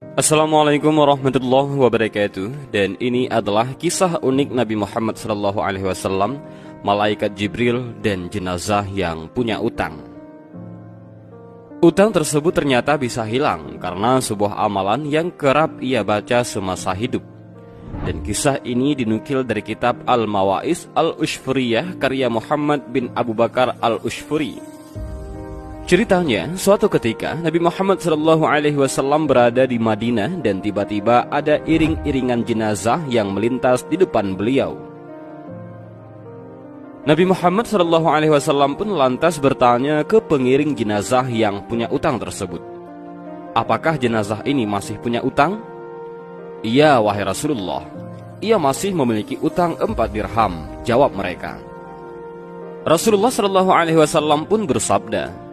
Assalamualaikum warahmatullahi wabarakatuh. Dan ini adalah kisah unik Nabi Muhammad SAW, malaikat Jibril dan jenazah yang punya utang. Utang tersebut ternyata bisa hilang karena sebuah amalan yang kerap ia baca semasa hidup. Dan kisah ini dinukil dari kitab Al-Mawa'is Al-Ushfuriyah karya Muhammad bin Abu Bakar Al-Ushfuri. Ceritanya, suatu ketika Nabi Muhammad SAW berada di Madinah dan tiba-tiba ada iring-iringan jenazah yang melintas di depan beliau. Nabi Muhammad SAW pun lantas bertanya ke pengiring jenazah yang punya utang tersebut, "Apakah jenazah ini masih punya utang?" "Iya, wahai Rasulullah, ia masih memiliki utang 4 dirham," jawab mereka. Rasulullah SAW pun bersabda,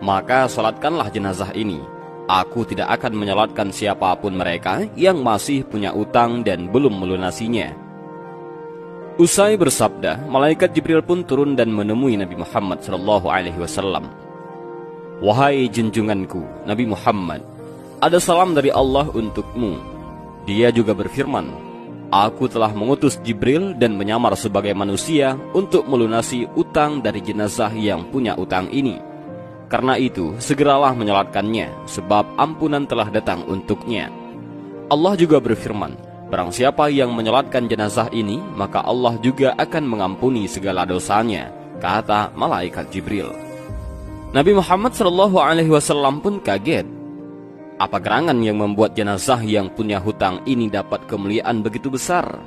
"Maka salatkanlah jenazah ini. Aku tidak akan menyalatkan siapapun mereka yang masih punya utang dan belum melunasinya." Usai bersabda, malaikat Jibril pun turun dan menemui Nabi Muhammad SAW. "Wahai junjunganku, Nabi Muhammad, ada salam dari Allah untukmu." Dia juga berfirman, "Aku telah mengutus Jibril dan menyamar sebagai manusia untuk melunasi utang dari jenazah yang punya utang ini. Karena itu, segeralah menyalatkannya, sebab ampunan telah datang untuknya." Allah juga berfirman, "Barang siapa yang menyalatkan jenazah ini, maka Allah juga akan mengampuni segala dosanya," kata malaikat Jibril. Nabi Muhammad SAW pun kaget. Apa gerangan yang membuat jenazah yang punya hutang ini dapat kemuliaan begitu besar?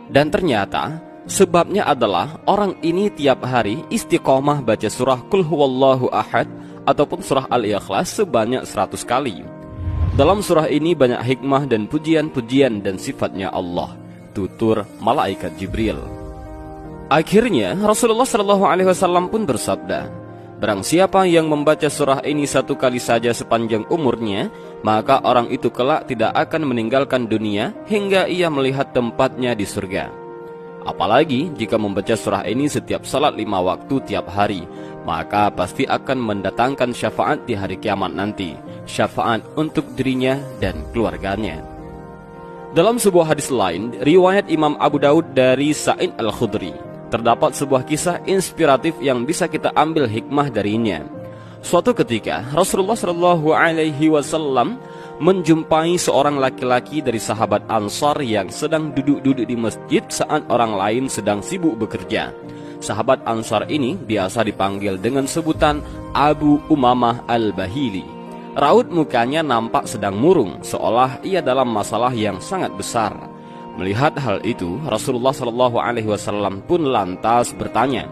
Dan ternyata sebabnya adalah orang ini tiap hari istiqomah baca surah Qul Huwallahu Ahad ataupun surah Al-Ikhlas sebanyak 100 kali. Dalam surah ini banyak hikmah dan pujian-pujian dan sifatnya Allah, tutur malaikat Jibril. Akhirnya Rasulullah SAW pun bersabda, "Barang siapa yang membaca surah ini 1 kali saja sepanjang umurnya, maka orang itu kelak tidak akan meninggalkan dunia hingga ia melihat tempatnya di surga. Apalagi jika membaca surah ini setiap salat 5 waktu tiap hari, maka pasti akan mendatangkan syafaat di hari kiamat nanti, syafaat untuk dirinya dan keluarganya." Dalam sebuah hadis lain, riwayat Imam Abu Daud dari Sa'id Al-Khudri, terdapat sebuah kisah inspiratif yang bisa kita ambil hikmah darinya. Suatu ketika Rasulullah SAW menjumpai seorang laki-laki dari sahabat Ansar yang sedang duduk-duduk di masjid saat orang lain sedang sibuk bekerja. Sahabat Ansar ini biasa dipanggil dengan sebutan Abu Umamah Al-Bahili. Raut mukanya nampak sedang murung, seolah ia dalam masalah yang sangat besar. Melihat hal itu, Rasulullah SAW pun lantas bertanya,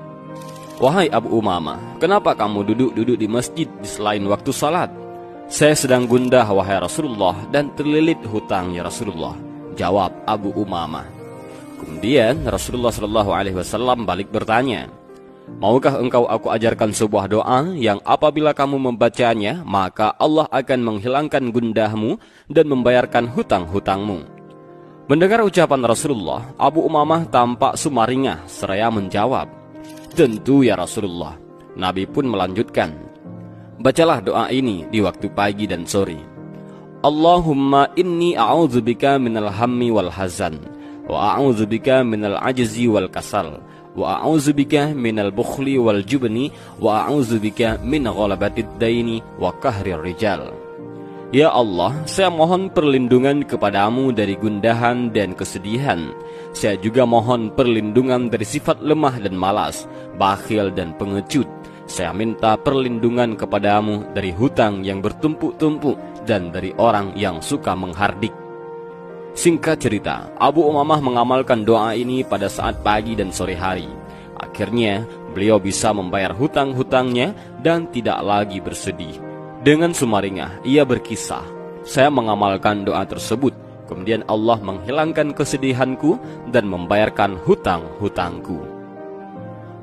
"Wahai Abu Umamah, kenapa kamu duduk-duduk di masjid di selain waktu salat?" "Saya sedang gundah, wahai Rasulullah, dan terlilit hutang, ya Rasulullah," jawab Abu Umamah. Kemudian Rasulullah SAW balik bertanya, "Maukah engkau aku ajarkan sebuah doa yang apabila kamu membacanya, maka Allah akan menghilangkan gundahmu dan membayarkan hutang-hutangmu?" Mendengar ucapan Rasulullah, Abu Umamah tampak sumaringah seraya menjawab, "Tentu ya Rasulullah." Nabi pun melanjutkan, "Bacalah doa ini di waktu pagi dan sore. Allahumma inni a'udzubika minal hammi wal hazan, wa a'udzubika minal ajzi wal kasal, wa a'udzubika minal bukhli wal jubni, wa a'udzubika min ghalabatid daini wa kahrir rijal." Ya Allah, saya mohon perlindungan kepadamu dari gundahan dan kesedihan. Saya juga mohon perlindungan dari sifat lemah dan malas, bakhil dan pengecut. Saya minta perlindungan kepadamu dari hutang yang bertumpuk-tumpuk dan dari orang yang suka menghardik. Singkat cerita, Abu Umamah mengamalkan doa ini pada saat pagi dan sore hari. Akhirnya, beliau bisa membayar hutang-hutangnya dan tidak lagi bersedih. Dengan sumaringah, ia berkisah, "Saya mengamalkan doa tersebut, kemudian Allah menghilangkan kesedihanku dan membayarkan hutang-hutangku."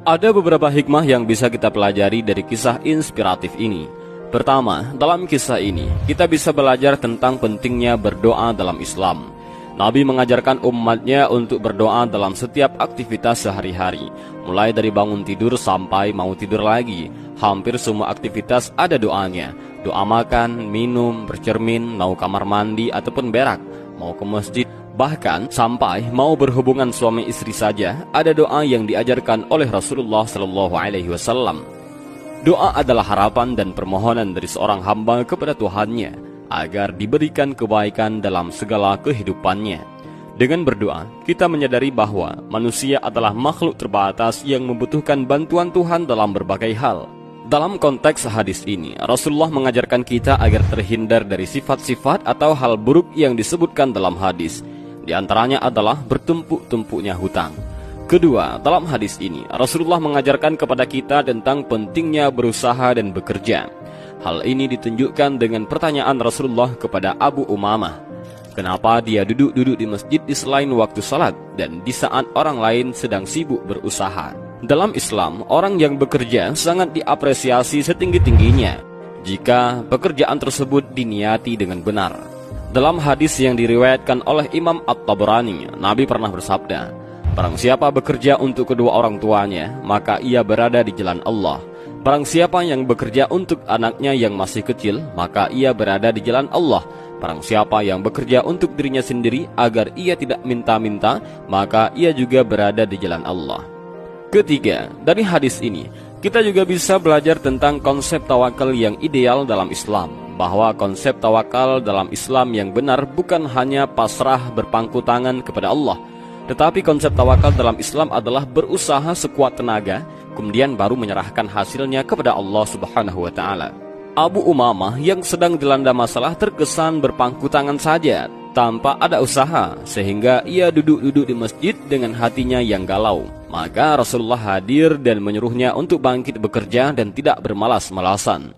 Ada beberapa hikmah yang bisa kita pelajari dari kisah inspiratif ini. Pertama, dalam kisah ini, kita bisa belajar tentang pentingnya berdoa dalam Islam. Nabi mengajarkan umatnya untuk berdoa dalam setiap aktivitas sehari-hari, mulai dari bangun tidur sampai mau tidur lagi. Hampir semua aktivitas ada doanya, Doa makan, minum, bercermin, mau kamar mandi ataupun berak, mau ke masjid, bahkan sampai mau berhubungan suami istri saja, ada doa yang diajarkan oleh Rasulullah SAW. Doa adalah harapan dan permohonan dari seorang hamba kepada Tuhannya agar diberikan kebaikan dalam segala kehidupannya. Dengan berdoa, kita menyadari bahwa manusia adalah makhluk terbatas yang membutuhkan bantuan Tuhan dalam berbagai hal. Dalam konteks hadis ini, Rasulullah mengajarkan kita agar terhindar dari sifat-sifat atau hal buruk yang disebutkan dalam hadis. Di antaranya adalah bertumpuk-tumpuknya hutang. Kedua, dalam hadis ini, Rasulullah mengajarkan kepada kita tentang pentingnya berusaha dan bekerja. Hal ini ditunjukkan dengan pertanyaan Rasulullah kepada Abu Umamah. Kenapa dia duduk-duduk di masjid di selain waktu salat dan di saat orang lain sedang sibuk berusaha? Dalam Islam, orang yang bekerja sangat diapresiasi setinggi-tingginya jika pekerjaan tersebut diniati dengan benar. Dalam hadis yang diriwayatkan oleh Imam At-Tabrani, Nabi pernah bersabda, "Barang siapa bekerja untuk kedua orang tuanya, maka ia berada di jalan Allah. Barang siapa yang bekerja untuk anaknya yang masih kecil, maka ia berada di jalan Allah. Barang siapa yang bekerja untuk dirinya sendiri agar ia tidak minta-minta, maka ia juga berada di jalan Allah." Ketiga, dari hadis ini, kita juga bisa belajar tentang konsep tawakal yang ideal dalam Islam. Bahwa konsep tawakal dalam Islam yang benar bukan hanya pasrah berpangku tangan kepada Allah, tetapi konsep tawakal dalam Islam adalah berusaha sekuat tenaga, kemudian baru menyerahkan hasilnya kepada Allah Subhanahu wa Ta'ala. Abu Umamah yang sedang dilanda masalah terkesan berpangku tangan saja, tanpa ada usaha, sehingga ia duduk-duduk di masjid dengan hatinya yang galau. Maka Rasulullah hadir dan menyuruhnya untuk bangkit bekerja dan tidak bermalas-malasan.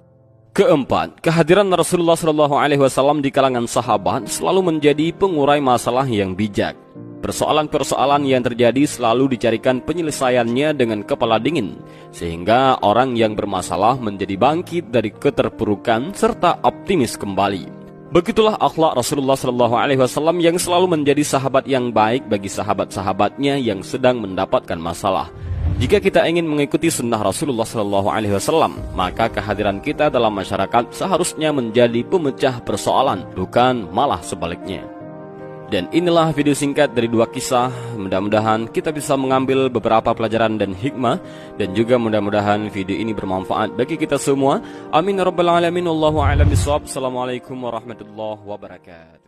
Keempat, kehadiran Rasulullah SAW di kalangan sahabat selalu menjadi pengurai masalah yang bijak. Persoalan-persoalan yang terjadi selalu dicarikan penyelesaiannya dengan kepala dingin, sehingga orang yang bermasalah menjadi bangkit dari keterpurukan serta optimis kembali. Begitulah akhlak Rasulullah SAW yang selalu menjadi sahabat yang baik bagi sahabat-sahabatnya yang sedang mendapatkan masalah. Jika kita ingin mengikuti sunnah Rasulullah SAW, maka kehadiran kita dalam masyarakat seharusnya menjadi pemecah persoalan, bukan malah sebaliknya. Dan inilah video singkat dari dua kisah. Mudah-mudahan kita bisa mengambil beberapa pelajaran dan hikmah, dan juga mudah-mudahan video ini bermanfaat bagi kita semua. Amin ya rabbal alamin. Wallahu a'lam bishawab. Assalamualaikum warahmatullahi wabarakatuh.